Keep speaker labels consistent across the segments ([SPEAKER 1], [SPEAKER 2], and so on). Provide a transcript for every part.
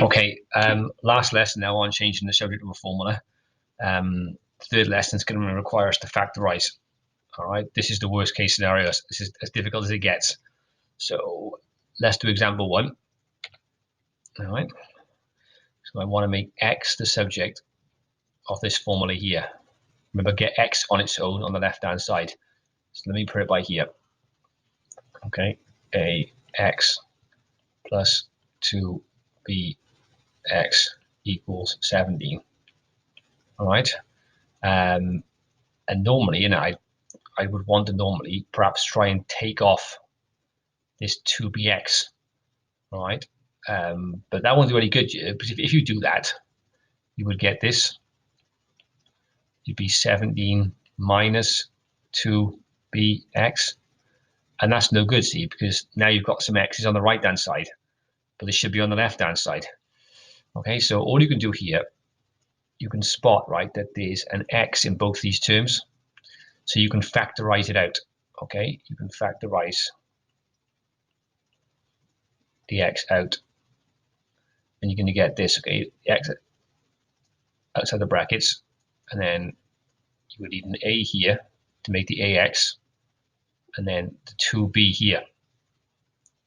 [SPEAKER 1] Okay, last lesson now on changing the subject of a formula. Third lesson is going to require us to factorize. All right, this is the worst case scenario. This is as difficult as it gets. So let's do example 1. All right, so I want to make x the subject of this formula here. Remember, get x on its own on the left-hand side. So let me put it by here. Okay, ax plus 2bx equals 17. All right, and normally, I would want to normally perhaps try and take off this 2bx, all right? But that won't do any good here, because if you do that, you would get this. You'd be 17 minus 2bx, and that's no good, see, because now you've got some x's on the right-hand side, but this should be on the left-hand side. Okay, so all you can do here, you can spot, right, that there's an x in both these terms, so you can factorize it out. Okay, you can factorize the x out, and you're going to get this. Okay, x outside the brackets, and then you would need an a here to make the ax, and then the 2b here.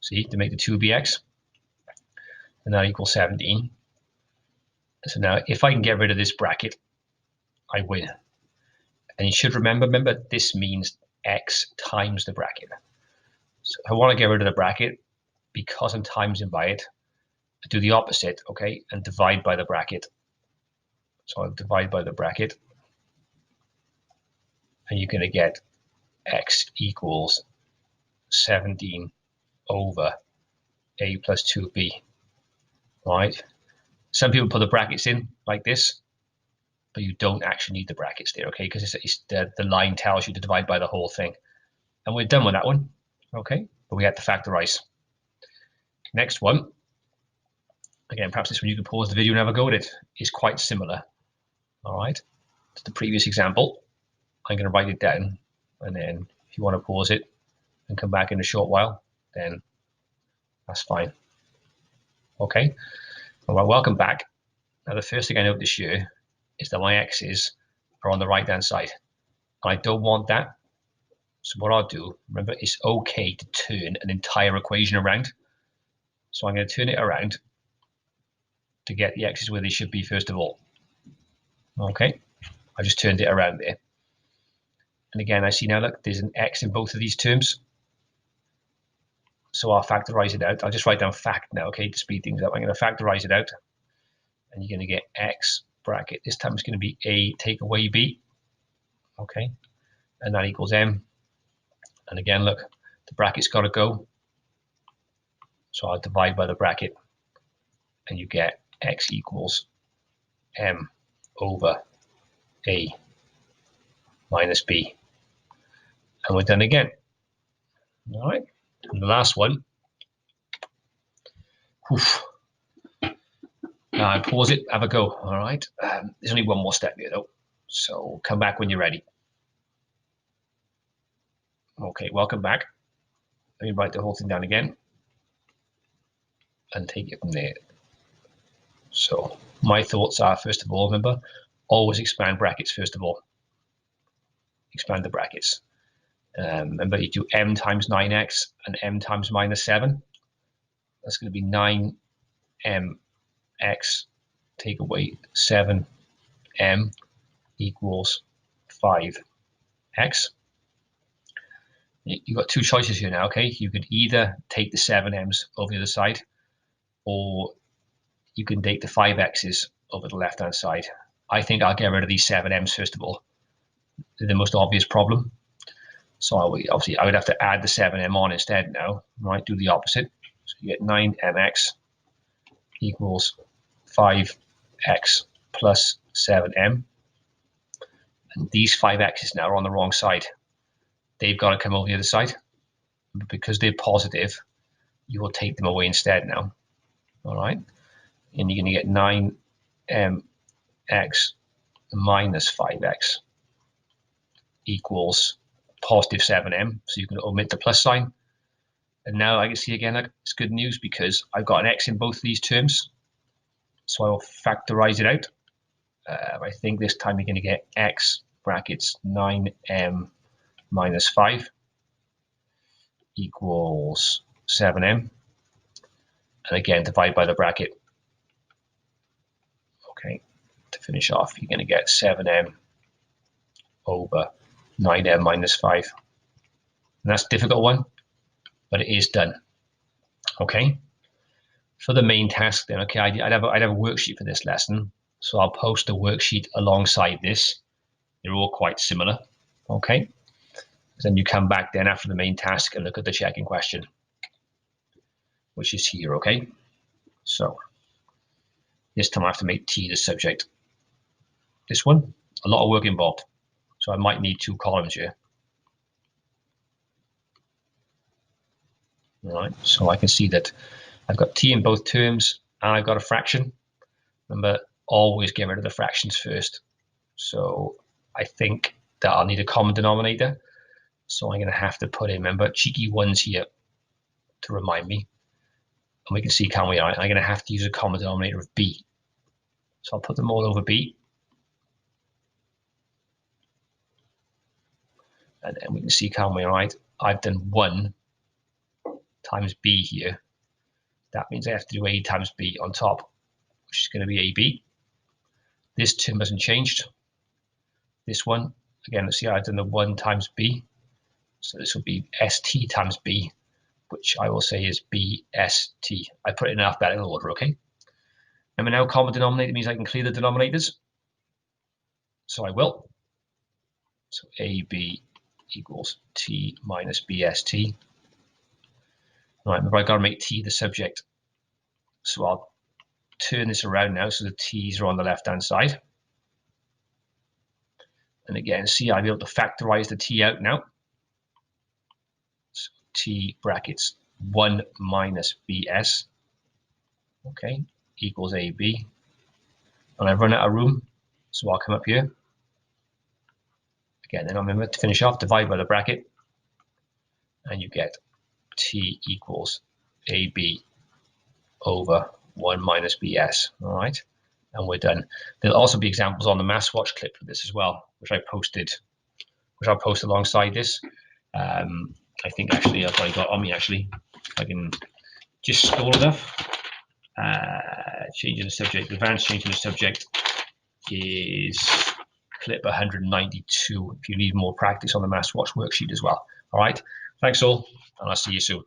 [SPEAKER 1] See, to make the 2bx, and that equals 17. So now, if I can get rid of this bracket, I win. And you should remember, this means x times the bracket. So if I want to get rid of the bracket, because I'm timesing by it, I do the opposite, okay, and divide by the bracket. So I'll divide by the bracket, and you're going to get x equals 17 over a plus 2b, right? Some people put the brackets in like this, but you don't actually need the brackets there, okay? Because it's the line tells you to divide by the whole thing. And we're done with that one, okay? But we have to factorize. Next one, again, perhaps this one you can pause the video and have a go at it, is quite similar, all right? To the previous example. I'm going to write it down, and then if you want to pause it and come back in a short while, then that's fine. Okay, well, welcome back. Now, the first thing I notice here is that my x's are on the right-hand side. I don't want that. So what I'll do, remember, it's okay to turn an entire equation around. So I'm going to turn it around to get the x's where they should be first of all. Okay, I just turned it around there. And again, I see now, look, there's an x in both of these terms. So I'll factorize it out. I'll just write down fact now, okay, to speed things up. I'm going to factorize it out. And you're going to get x bracket. This time it's going to be a take away b. Okay, and that equals m. And again, look, the bracket's got to go. So I'll divide by the bracket, and you get x equals m over a minus b. And we're done again. All right, and the last one. Pause it, have a go. All right, there's only one more step here though, so come back when you're ready. Okay, welcome back. Let me write the whole thing down again and take it from there. So my thoughts are, first of all, remember, always expand brackets first of all. Expand the brackets. Remember, you do m times 9x and m times minus 7. That's going to be 9mx take away 7m equals 5x. You've got two choices here now, okay? You could either take the 7m's over the other side, or you can take the 5x's over the left-hand side. I think I'll get rid of these 7m's first of all. They're the most obvious problem. So obviously I would have to add the 7m on instead now, right? Do the opposite. So you get 9mx equals 5x plus 7m. And these 5x's now are on the wrong side. They've got to come over the other side. But because they're positive, you will take them away instead now. All right? And you're going to get 9mx minus 5x equals positive 7m. So you can omit the plus sign. And now I can see again, like, it's good news because I've got an x in both these terms. So I will factorize it out. I think this time you're going to get x brackets 9m minus 5 equals 7m. And again, divide by the bracket. Okay, to finish off, you're going to get 7m over 9m minus 5. And that's a difficult one, but it is done. Okay, for the main task then, okay, I'd have a worksheet for this lesson. So I'll post a worksheet alongside this. They're all quite similar. Okay, then you come back then after the main task and look at the checking question, which is here. Okay, so this time I have to make t the subject. This one, a lot of work involved, so I might need 2 columns here. All right, so I can see that I've got t in both terms and I've got a fraction. Remember, always get rid of the fractions first. So I think that I'll need a common denominator. So I'm going to have to put in, remember, cheeky ones here to remind me. And we can see, can't we? I'm going to have to use a common denominator of b. So I'll put them all over b. And then we can see, can't we? Right, I've done 1 times b here. That means I have to do a times b on top, which is going to be ab. This term hasn't changed. This one, again, let's see, I've done the 1 times b. So this will be st times b, which I will say is bst. I put it in alphabetical order, okay? And now common denominator means I can clear the denominators. So I will. So ab equals t minus bst. All right, remember I've got to make t the subject. So I'll turn this around now so the t's are on the left-hand side. And again, see, I'll be able to factorize the t out now. So t brackets 1 minus bs, okay, equals ab. And I've run out of room, so I'll come up here. Again, then I'll remember to finish off, divide by the bracket, and you get t equals ab over 1 minus bs, all right? And we're done. There'll also be examples on the Maths Watch clip for this as well, which I'll post alongside this. I think actually I've already got on me actually. I can just scroll enough. Changing the subject, advanced changing the subject is clip 192 if you need more practice on the Maths Watch worksheet as well. All right, thanks all, and I'll see you soon.